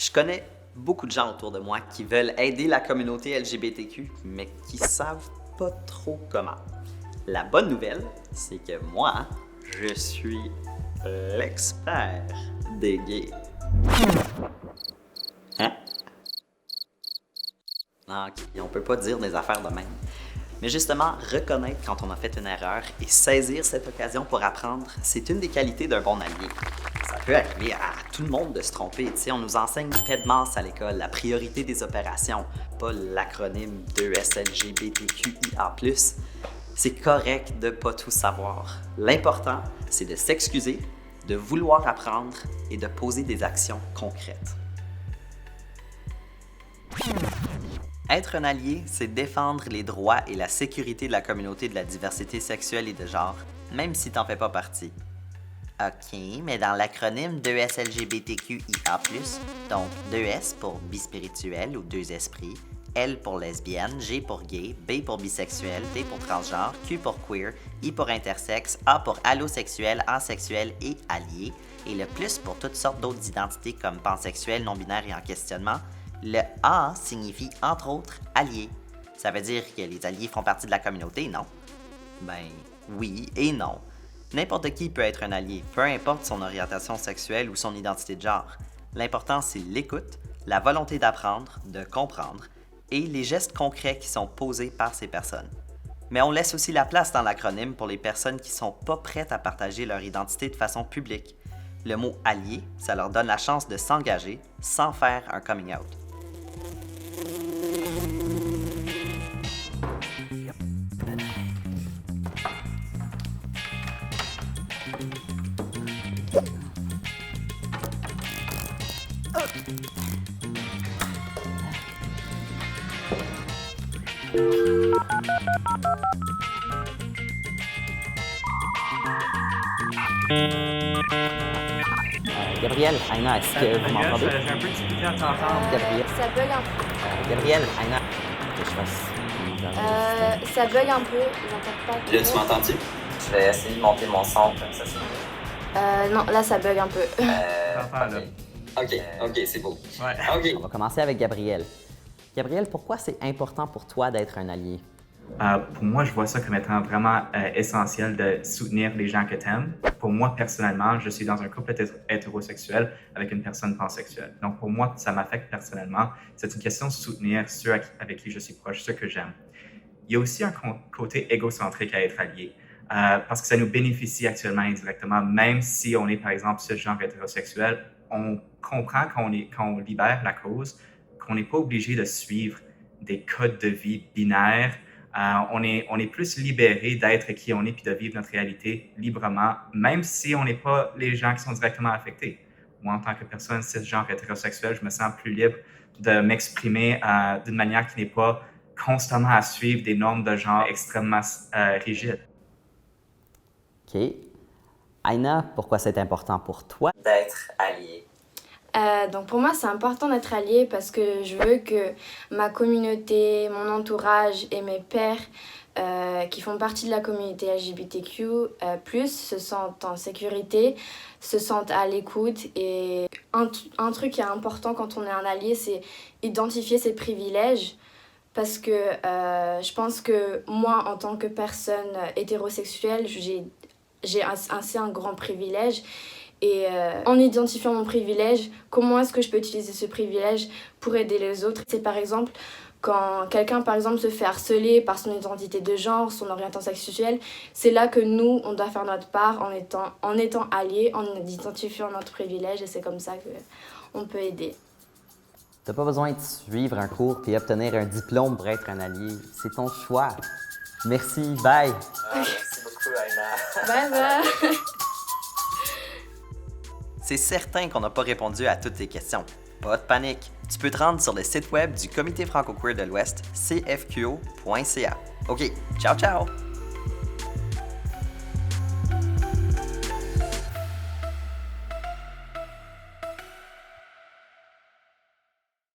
Je connais beaucoup de gens autour de moi qui veulent aider la communauté LGBTQ, mais qui savent pas trop comment. La bonne nouvelle, c'est que moi, je suis l'expert des gays. Hein? Non, ok, on peut pas dire des affaires de même. Mais justement, reconnaître quand on a fait une erreur et saisir cette occasion pour apprendre, c'est une des qualités d'un bon allié. Ça peut arriver à tout le monde de se tromper. Tu sais, on nous enseigne PEDMAS à l'école, la priorité des opérations, pas l'acronyme 2SLGBTQIA+. C'est correct de pas tout savoir. L'important, c'est de s'excuser, de vouloir apprendre et de poser des actions concrètes. Être un allié, c'est défendre les droits et la sécurité de la communauté de la diversité sexuelle et de genre, même si t'en fais pas partie. OK, mais dans l'acronyme 2SLGBTQIA+, donc 2S pour bispirituel ou deux esprits, L pour lesbienne, G pour gay, B pour bisexuel, T pour transgenre, Q pour queer, I pour intersexe, A pour allosexuel, asexuel et allié, et le plus pour toutes sortes d'autres identités comme pansexuel, non-binaire et en questionnement. Le A signifie entre autres allié. Ça veut dire que les alliés font partie de la communauté, non? Ben oui et non. N'importe qui peut être un allié, peu importe son orientation sexuelle ou son identité de genre. L'important, c'est l'écoute, la volonté d'apprendre, de comprendre, et les gestes concrets qui sont posés par ces personnes. Mais on laisse aussi la place dans l'acronyme pour les personnes qui sont pas prêtes à partager leur identité de façon publique. Le mot « allié », ça leur donne la chance de s'engager sans faire un coming out. Gabriel, Aina, est-ce que vous m'entendez? J'ai un peu de difficulté à t'entendre. Gabriel, Ça bug un peu. Gabriel, Aina, que je fasse. Ça bug un peu, j'entends pas. Là, tu m'entends-tu? Je vais essayer de monter mon son, comme ça c'est mieux. Non, là ça bug un peu. T'entends, là. Ok, c'est beau. Ouais. Ok. On va commencer avec Gabriel. Gabriel, pourquoi c'est important pour toi d'être un allié? Pour moi, je vois ça comme étant vraiment essentiel de soutenir les gens que tu aimes. Pour moi, personnellement, je suis dans un couple hétérosexuel avec une personne pansexuelle. Donc, pour moi, ça m'affecte personnellement. C'est une question de soutenir ceux avec qui je suis proche, ceux que j'aime. Il y a aussi un côté égocentrique à être allié, parce que ça nous bénéficie actuellement indirectement, même si on est, par exemple, ce genre hétérosexuel, on comprend quand on libère la cause, qu'on n'est pas obligé de suivre des codes de vie binaires. On est plus libéré d'être qui on est puis de vivre notre réalité librement, même si on n'est pas les gens qui sont directement affectés. Moi, en tant que personne cisgenre hétérosexuelle, je me sens plus libre de m'exprimer d'une manière qui n'est pas constamment à suivre des normes de genre extrêmement rigides. OK. Aina, pourquoi c'est important pour toi d'être allié? Donc pour moi c'est important d'être allié parce que je veux que ma communauté, mon entourage et mes pairs qui font partie de la communauté LGBTQ+, se sentent en sécurité, se sentent à l'écoute. Et un truc qui est important quand on est un allié, c'est identifier ses privilèges. Parce que je pense que moi, en tant que personne hétérosexuelle, j'ai assez un grand privilège. Et en identifiant mon privilège, comment est-ce que je peux utiliser ce privilège pour aider les autres? C'est par exemple quand quelqu'un par exemple se fait harceler par son identité de genre, son orientation sexuelle, c'est là que nous, on doit faire notre part en étant alliés, en identifiant notre privilège, et c'est comme ça qu'on peut aider. T'as pas besoin de suivre un cours puis obtenir un diplôme pour être un allié. C'est ton choix. Merci, bye! Merci beaucoup, Aina. Bye bye! C'est certain qu'on n'a pas répondu à toutes tes questions. Pas de panique. Tu peux te rendre sur le site web du Comité franco-queer de l'Ouest, cfqo.ca. OK, ciao ciao!